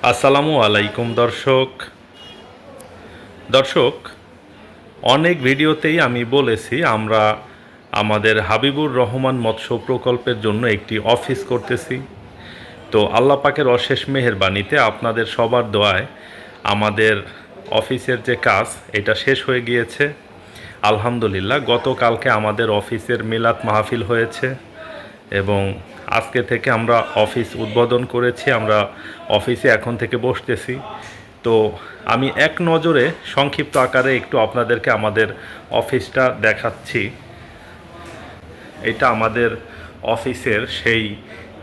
আসসালামু আলাইকুম দর্শক, অনেক ভিডিওতেই আমি বলেছি আমরা আমাদের হাবিবুর রহমান মৎস্য প্রকল্পের জন্য একটি অফিস করতেছি। তো আল্লাহ পাকের অশেষ মেহেরবানিতে আপনাদের সবার দোয়ায় আমাদের অফিসের যে কাজ এটা শেষ হয়ে গিয়েছে আলহামদুলিল্লাহ। গতকালকে আমাদের অফিসের মিলাদ মাহফিল হয়েছে এবং আজকে থেকে আমরা অফিস উদ্বোধন করেছি। আমরা অফিসে এখন থেকে বসতেছি। তো আমি এক নজরে সংক্ষিপ্ত আকারে একটু আপনাদেরকে আমাদের অফিসটা দেখাচ্ছি। এটা আমাদের অফিসের সেই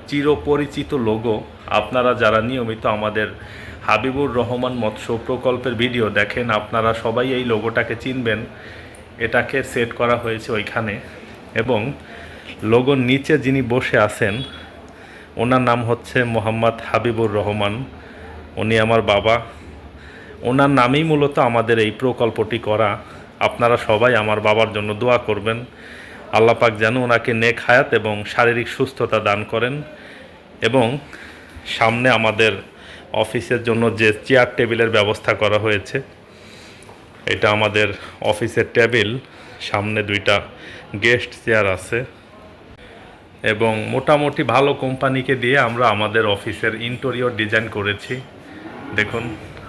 চিরপরিচিত লোগো। আপনারা যারা নিয়মিত আমাদের হাবিবুর রহমান মৎস্য প্রকল্পের ভিডিও দেখেন আপনারা সবাই এই লোগোটাকে চিনবেন। এটাকে সেট করা হয়েছে ওইখানে এবং লোগোর নিচে যিনি বসে আছেন ওনার নাম হচ্ছে মোহাম্মদ হাবিবুর রহমান। উনি আমার বাবা। ওনার নামেই মূলত আমাদের এই প্রকল্পটি করা। আপনারা সবাই আমার বাবার জন্য দোয়া করবেন। আল্লাহ পাক যেন ওনাকে নেক হায়াত এবং শারীরিক সুস্থতা দান করেন। এবং সামনে আমাদের অফিসের জন্য যে চেয়ার টেবিলের ব্যবস্থা করা হয়েছে, এটা আমাদের অফিসের টেবিল। সামনে দুইটা গেস্ট চেয়ার আছে এবং মোটামুটি ভালো কোম্পানিকে দিয়ে আমরা আমাদের অফিসের ইন্টেরিয়র ডিজাইন করেছি। দেখুন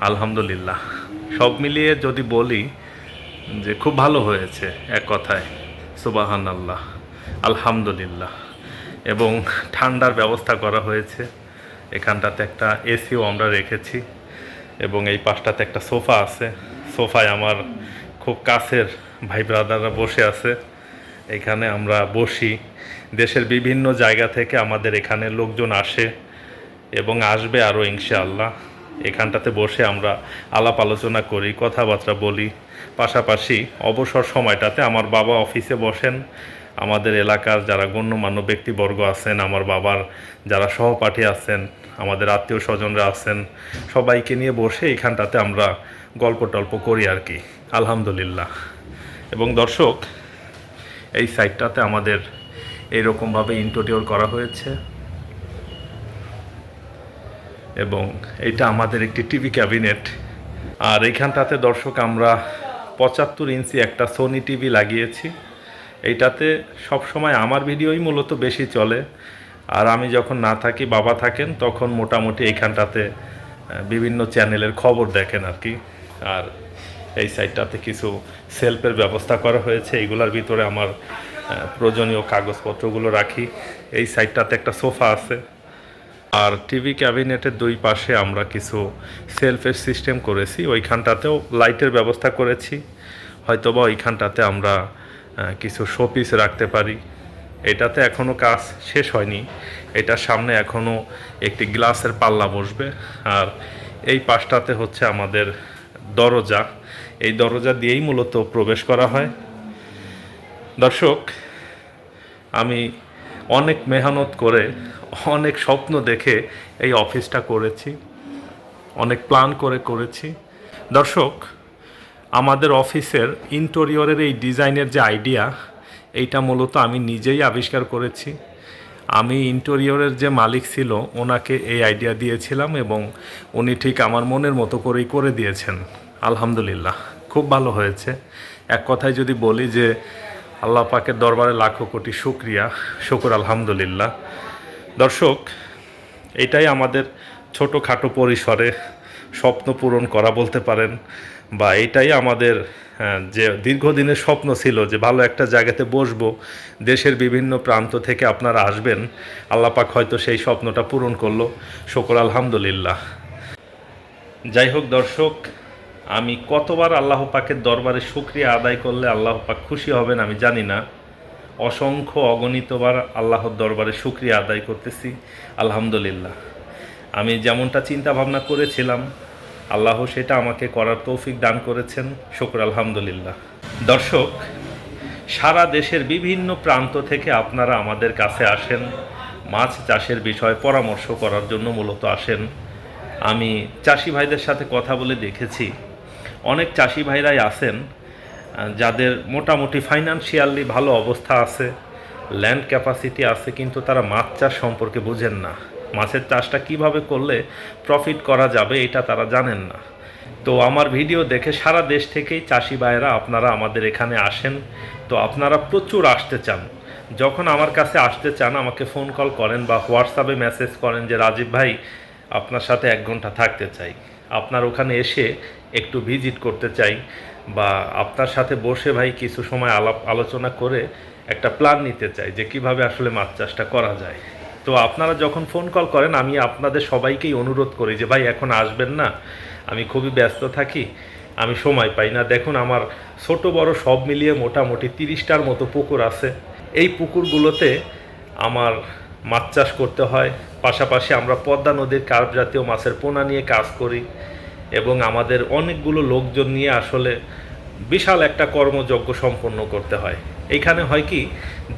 আলহামদুলিল্লাহ, সব মিলিয়ে যদি বলি যে খুব ভালো হয়েছে, এক কথায় সুবহানাল্লাহ, আলহামদুলিল্লাহ। এবং ঠান্ডার ব্যবস্থা করা হয়েছে। এখানটাতে একটা এসিও আমরা রেখেছি এবং এই পাশটাতে একটা সোফা আছে। সোফায় আমার খুব কাছের ভাই ব্রাদাররা বসে আছে। এখানে আমরা বসি। দেশের বিভিন্ন জায়গা থেকে আমাদের এখানে লোকজন আসে এবং আসবে আরও ইনশাআল্লাহ। এখানটাতে বসে আমরা আলাপ আলোচনা করি, কথাবার্তা বলি। পাশাপাশি অবসর সময়টাতে আমার বাবা অফিসে বসেন। আমাদের এলাকার যারা গণ্যমান্য ব্যক্তিবর্গ আছেন, আমার বাবার যারা সহপাঠী আছেন, আমাদের আত্মীয় স্বজনরা আছেন, সবাইকে নিয়ে বসে এখানটাতে আমরা গল্প টল্প করি আর কি, আলহামদুলিল্লাহ। এবং দর্শক, এই সাইটটাতে আমাদের এইরকমভাবে ইন্টেরিয়র করা হয়েছে এবং এটা আমাদের একটি টিভি ক্যাবিনেট। আর এইখানটাতে দর্শক আমরা 75 ইঞ্চি একটা সোনি টিভি লাগিয়েছি। এইটাতে সবসময় আমার ভিডিওই মূলত বেশি চলে। আর আমি যখন না থাকি, বাবা থাকেন, তখন মোটামুটি এইখানটাতে বিভিন্ন চ্যানেলের খবর দেখেন আর কি। আর এই সাইডটাতে কিছু সেলফের ব্যবস্থা করা হয়েছে। এইগুলোর ভিতরে আমার প্রয়োজনীয় কাগজপত্রগুলো রাখি। এই সাইডটাতে একটা সোফা আছে। আর টিভি ক্যাবিনেটের দুই পাশে আমরা কিছু সেলফের সিস্টেম করেছি। ওইখানটাতেও লাইটের ব্যবস্থা করেছি। হয়তোবা ওইখানটাতে আমরা কিছু শোপিস রাখতে পারি। এটাতে এখনও কাজ শেষ হয়নি। এটার সামনে এখনও একটি গ্লাসের পাল্লা বসবে। আর এই পাশটাতে হচ্ছে আমাদের দরজা। এই দরজা দিয়েই মূলত প্রবেশ করা হয়। দর্শক, আমি অনেক মেহনত করে, অনেক স্বপ্ন দেখে এই অফিসটা করেছি, অনেক প্ল্যান করে করেছি। দর্শক, আমাদের অফিসের ইন্টেরিয়রের এই ডিজাইনের যে আইডিয়া, এইটা মূলত আমি নিজেই আবিষ্কার করেছি। আমি ইন্টেরিয়রের যে মালিক ছিল ওনাকে এই আইডিয়া দিয়েছিলাম এবং উনি ঠিক আমার মনের মতো করেই করে দিয়েছেন। আলহামদুলিল্লাহ, খুব ভালো হয়েছে। এক কথায় যদি বলি যে আল্লাহ পাকের দরবারে লাখো কোটি শুকরিয়া, শুকর আলহামদুলিল্লাহ। দর্শক, এটাই আমাদের ছোটোখাটো পরিসরে স্বপ্ন পূরণ করা বলতে পারেন, বা এটাই আমাদের যে দীর্ঘদিনের স্বপ্ন ছিল যে ভালো একটা জায়গাতে বসবো, দেশের বিভিন্ন প্রান্ত থেকে আপনারা আসবেন। আল্লাহ পাক হয়তো সেই স্বপ্নটা পূরণ করলো, শুকর আলহামদুলিল্লাহ। যাই হোক দর্শক, আমি কতবার আল্লাহ পাকের দরবারে শুকরিয়া আদায় করলে আল্লাহ পাক খুশি হবেন আমি জানি না। অসংখ্য অগণিতবার আল্লাহর দরবারে শুকরিয়া আদায় করতেছি, আলহামদুলিল্লাহ। আমি যেমনটা চিন্তা ভাবনা করেছিলাম আল্লাহ সেটা আমাকে করার তৌফিক দান করেছেন, শুকর আলহামদুলিল্লাহ। দর্শক, সারা দেশের বিভিন্ন প্রান্ত থেকে আপনারা আমাদের কাছে আসেন, মাছ চাষের বিষয়ে পরামর্শ করার জন্য মূলত আসেন। আমি চাষি ভাইদের সাথে কথা বলে দেখেছি, অনেক চাষি ভাইরাই আছেন যাদের মোটামুটি ফাইন্যান্সিয়ালি ভালো অবস্থা আছে, ল্যান্ড ক্যাপাসিটি আছে, কিন্তু তারা মাছ চাষ সম্পর্কে বোঝেন না। মাছের চাষটা কিভাবে করলে প্রফিট করা যাবে এটা তারা জানেন না। তো আমার ভিডিও দেখে সারা দেশ থেকেই চাষি ভাইয়েরা আপনারা আমাদের এখানে আসেন। তো আপনারা প্রচুর আসতে চান, যখন আমার কাছে আসতে চান আমাকে ফোন কল করেন বা হোয়াটসঅ্যাপে মেসেজ করেন যে রাজীব ভাই আপনার সাথে 1 ঘন্টা থাকতে চাই, আপনার ওখানে এসে একটু ভিজিট করতে চাই, বা আপনার সাথে বসে ভাই কিছু সময় আলোচনা করে একটা প্ল্যান নিতে চাই যে কিভাবে আসলে মাছ চাষটা করা যায়। তো আপনারা যখন ফোন কল করেন আমি আপনাদের সবাইকেই অনুরোধ করি যে ভাই এখন আসবেন না, আমি খুবই ব্যস্ত থাকি, আমি সময় পাই না। দেখুন আমার ছোট বড় সব মিলিয়ে মোটামুটি 30টার মতো পুকুর আছে। এই পুকুরগুলোতে আমার মাছ চাষ করতে হয়, পাশাপাশি আমরা পদ্মা নদীর কার্প জাতীয় মাছের পোনা নিয়ে কাজ করি, এবং আমাদের অনেকগুলো লোকজন নিয়ে আসলে বিশাল একটা কর্মযজ্ঞ সম্পন্ন করতে হয়। এইখানে হয় কি,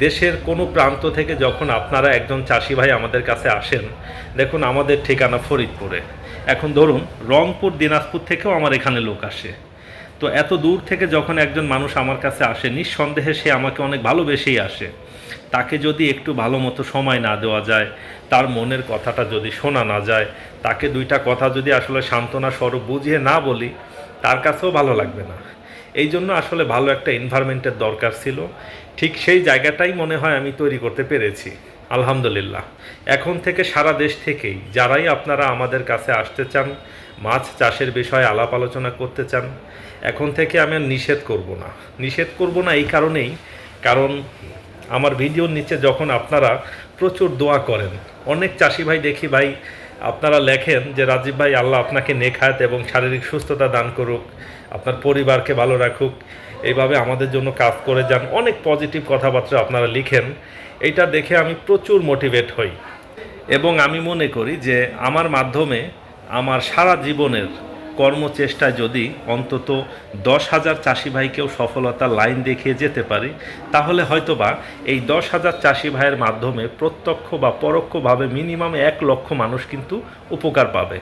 দেশের কোনো প্রান্ত থেকে যখন আপনারা একজন চাষি ভাই আমাদের কাছে আসেন, দেখুন আমাদের ঠিকানা ফরিদপুরে, এখন ধরুন রংপুর দিনাজপুর থেকেও আমার এখানে লোক আসে। তো এত দূর থেকে যখন একজন মানুষ আমার কাছে আসে, নিঃসন্দেহে সে আমাকে অনেক ভালোবেসেই আসে। তাকে যদি একটু ভালো মতো সময় না দেওয়া যায়, তার মনের কথাটা যদি শোনা না যায়, তাকে 2টা কথা যদি আসলে সান্ত্বনা স্বরূপ বুঝিয়ে না বলি, তার কাছেও ভালো লাগবে না। এই জন্য আসলে ভালো একটা এনভায়রনমেন্টের দরকার ছিল। ঠিক সেই জায়গাটাই মনে হয় আমি তৈরি করতে পেরেছি, আলহামদুলিল্লাহ। এখন থেকে সারা দেশ থেকেই যারাই আপনারা আমাদের কাছে আসতে চান, মাছ চাষের বিষয়ে আলাপ আলোচনা করতে চান, এখন থেকে আমি আর নিষেধ করব না এই কারণেই, কারণ আমার ভিডিওর নিচে যখন আপনারা প্রচুর দোয়া করেন, অনেক চাষি ভাই দেখি ভাই আপনারা লেখেন যে রাজীব ভাই আল্লাহ আপনাকে নেখাত এবং শারীরিক সুস্থতা দান করুক, আপনার পরিবারকে ভালো রাখুক, এইভাবে আমাদের জন্য কাজ করে যান, অনেক পজিটিভ কথাবার্তা আপনারা লিখেন। এইটা দেখে আমি প্রচুর মোটিভেট হই, এবং আমি মনে করি যে আমার মাধ্যমে আমার সারা জীবনের কর্মচেষ্টায় যদি অন্তত 10,000 চাষি ভাইকেও সফলতার লাইন দেখিয়ে যেতে পারি, তাহলে হয়তোবা এই 10,000 চাষি ভাইয়ের মাধ্যমে প্রত্যক্ষ বা পরোক্ষভাবে মিনিমাম 1 লক্ষ মানুষ কিন্তু উপকার পাবে।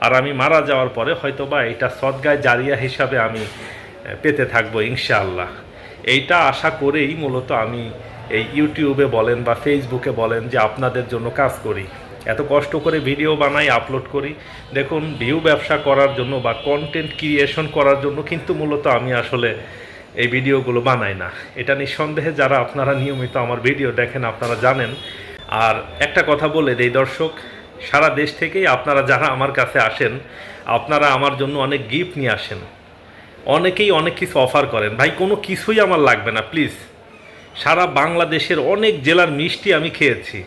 আর আমি মারা যাওয়ার পরে হয়তোবা এটা সদগায়ে জারিয়া হিসাবে আমি পেতে থাকবো ইনশাআল্লাহ। এইটা আশা করেই মূলত আমি এই ইউটিউবে বলেন বা ফেসবুকে বলেন যে আপনাদের জন্য কাজ করি, এত কষ্ট করে ভিডিও বানাই, আপলোড করি। দেখুন ভিউ ব্যবসা করার জন্য বা কন্টেন্ট ক্রিয়েশন করার জন্য কিন্তু মূলত আমি আসলে এই ভিডিওগুলো বানাই না, এটা নিঃসন্দেহে যারা আপনারা নিয়মিত আমার ভিডিও দেখেন আপনারা জানেন। আর একটা কথা বলে দেই দর্শক, সারা দেশ থেকেই আপনারা যারা আমার কাছে আসেন, আপনারা আমার জন্য অনেক গিফট নিয়ে আসেন, অনেকেই অনেক কিছু অফার করেন। ভাই কোনো কিছুই আমার লাগবে না প্লিজ, সারা বাংলাদেশের অনেক জেলার মিষ্টি আমি খেয়েছি,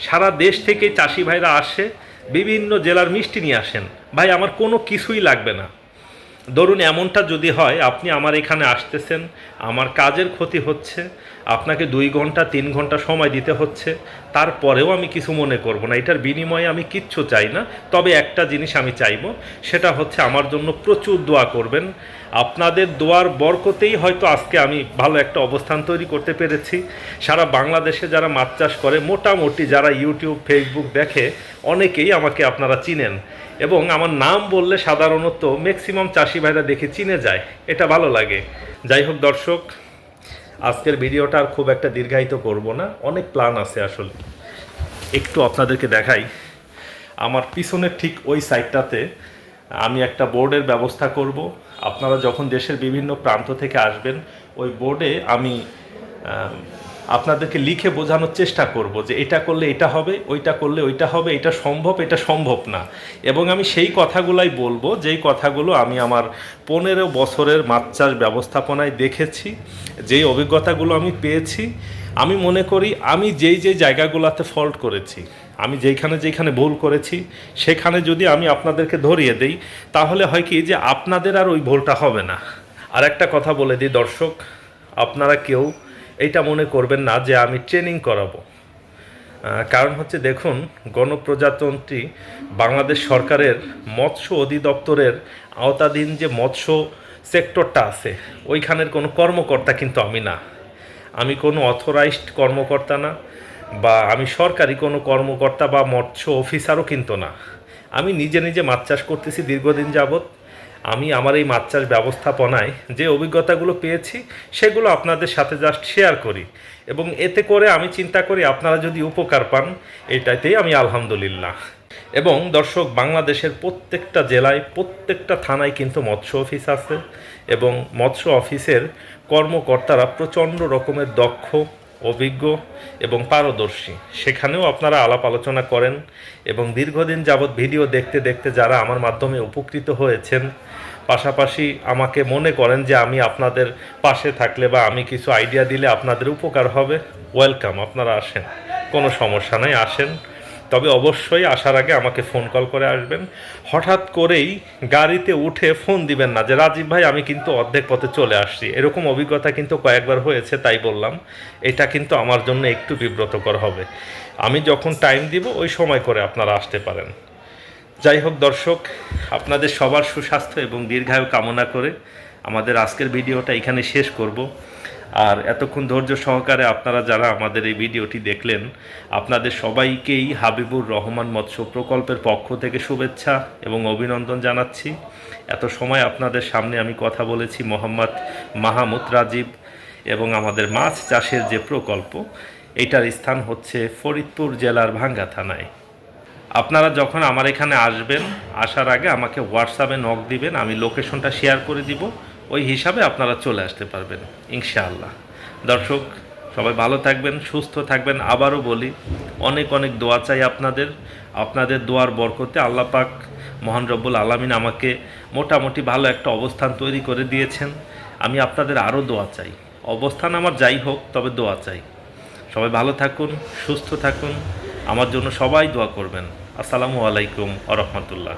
সারা দেশ থেকে চাষি ভাইরা আসে, বিভিন্ন জেলার মিষ্টি নিয়ে আসেন। ভাই আমার কোনো কিছুই লাগবে না। ধরুন এমনটা যদি হয় আপনি আমার এখানে আসতেছেন, আমার কাজের ক্ষতি হচ্ছে, আপনাকে 2 ঘন্টা 3 ঘন্টা সময় দিতে হচ্ছে, তারপরেও আমি কিছু মনে করব না, এটার বিনিময়ে আমি কিচ্ছু চাই না। তবে একটা জিনিস আমি চাইব, সেটা হচ্ছে আমার জন্য প্রচুর দোয়া করবেন। আপনাদের দোয়ার বরকতেই হয়তো আজকে আমি ভালো একটা অবস্থান তৈরি করতে পেরেছি। সারা বাংলাদেশে যারা মাছ চাষ করে, মোটামুটি যারা ইউটিউব ফেসবুক দেখে, অনেকেই আমাকে আপনারা চিনেন, এবং আমার নাম বললে সাধারণত ম্যাক্সিমাম চাষি ভাইরা দেখে চিনে যায়, এটা ভালো লাগে। যাই হোক দর্শক, আজকের ভিডিওটা আর খুব একটা দীর্ঘায়িত করব না, অনেক প্ল্যান আছে আসলে। একটু আপনাদেরকে দেখাই, আমার পিছনের ঠিক ওই সাইডটাতে আমি একটা বোর্ডের ব্যবস্থা করব। আপনারা যখন দেশের বিভিন্ন প্রান্ত থেকে আসবেন, ওই বোর্ডে আমি আপনাদেরকে লিখে বোঝানোর চেষ্টা করব যে এটা করলে এটা হবে, ওইটা করলে ওইটা হবে, এটা সম্ভব, এটা সম্ভব না। এবং আমি সেই কথাগুলাই বলবো যেই কথাগুলো আমি আমার 15 বছরের মাছ চাষ ব্যবস্থাপনায় দেখেছি, যেই অভিজ্ঞতাগুলো আমি পেয়েছি। আমি মনে করি আমি যেই জায়গাগুলোতে ফল্ট করেছি, আমি যেখানে ভুল করেছি, সেখানে যদি আমি আপনাদেরকে ধরিয়ে দেই, তাহলে হয় কি যে আপনাদের আর ওই ভুলটা হবে না। আর একটা কথা বলে দিই দর্শক, আপনারা কেউ এইটা মনে করবেন না যে আমি ট্রেনিং করাবো। কারণ হচ্ছে দেখুন, গণপ্রজাতন্ত্রী বাংলাদেশ সরকারের মৎস্য অধিদপ্তরের আওতাধীন যে মৎস্য সেক্টরটা আছে, ওইখানের কোনো কর্মকর্তা কিন্তু আমি না। আমি কোনো অথরাইজড কর্মকর্তা না, বা আমি সরকারি কোনো কর্মকর্তা বা মৎস্য অফিসারও কিন্তু না। আমি নিজে মাছ চাষ করতেছি দীর্ঘদিন যাবৎ। আমি আমার এই মাছ চাষ ব্যবস্থাপনায় যে অভিজ্ঞতাগুলো পেয়েছি সেগুলো আপনাদের সাথে জাস্ট শেয়ার করি, এবং এতে করে আমি চিন্তা করি আপনারা যদি উপকার পান এটাতেই আমি আলহামদুলিল্লাহ। এবং দর্শক, বাংলাদেশের প্রত্যেকটা জেলায় প্রত্যেকটা থানায় কিন্তু মৎস্য অফিস আছে, এবং মৎস্য অফিসের কর্মকর্তারা প্রচণ্ড রকমের দক্ষ, অভিজ্ঞ এবং পারদর্শী। সেখানেও আপনারা আলাপ আলোচনা করেন, এবং দীর্ঘদিন যাবৎ ভিডিও দেখতে দেখতে যারা আমার মাধ্যমে উপকৃত হয়েছেন, পাশাপাশি আমাকে মনে করেন যে আমি আপনাদের পাশে থাকলে বা আমি কিছু আইডিয়া দিলে আপনাদের উপকার হবে, ওয়েলকাম, আপনারা আসেন, কোনো সমস্যা নাই, আসেন। তবে অবশ্যই আসার আগে আমাকে ফোন কল করে আসবেন। হঠাৎ করেই গাড়িতে উঠে ফোন দিবেন না যে রাজীব ভাই আমি কিন্তু অর্ধেক পথে চলে আসছি। এরকম অভিজ্ঞতা কিন্তু কয়েকবার হয়েছে, তাই বললাম। এটা কিন্তু আমার জন্য একটু বিব্রতকর হবে। আমি যখন টাইম দিব ওই সময় করে আপনারা আসতে পারেন। যাই হোক দর্শক, আপনাদের সবার সুস্বাস্থ্য এবং দীর্ঘায়ু কামনা করে আমাদের আজকের ভিডিওটা এখানে শেষ করব। আর এতক্ষণ ধৈর্য সহকারে আপনারা যারা আমাদের এই ভিডিওটি দেখলেন, আপনাদের সবাইকেই হাবিবুর রহমান মৎস্য প্রকল্পের পক্ষ থেকে শুভেচ্ছা এবং অভিনন্দন জানাচ্ছি। এত সময় আপনাদের সামনে আমি কথা বলেছি মোহাম্মদ মাহমুদ রাজীব, এবং আমাদের মাছ চাষের যে প্রকল্প, এইটার স্থান হচ্ছে ফরিদপুর জেলার ভাঙ্গা থানায়। আপনারা যখন আমার এখানে আসবেন, আসার আগে আমাকে হোয়াটসঅ্যাপে নক দিবেন, আমি লোকেশনটা শেয়ার করে দিব, ওই হিসাবে আপনারা চলে আসতে পারবেন ইনশাআল্লাহ। দর্শক, সবাই ভালো থাকবেন, সুস্থ থাকবেন। আবারও বলি, অনেক অনেক দোয়া চাই আপনাদের দোয়ার বরকতে আল্লাহ পাক মহান রব্বুল আলামিন আমাকে মোটামুটি ভালো একটা অবস্থান তৈরি করে দিয়েছেন। আমি আপনাদের আরও দোয়া চাই। অবস্থান আমার যাই হোক, তবে দোয়া চাই। সবাই ভালো থাকুন, সুস্থ থাকুন, আমার জন্য সবাই দোয়া করবেন। আসসালামু আলাইকুম ওয়া রাহমাতুল্লাহ।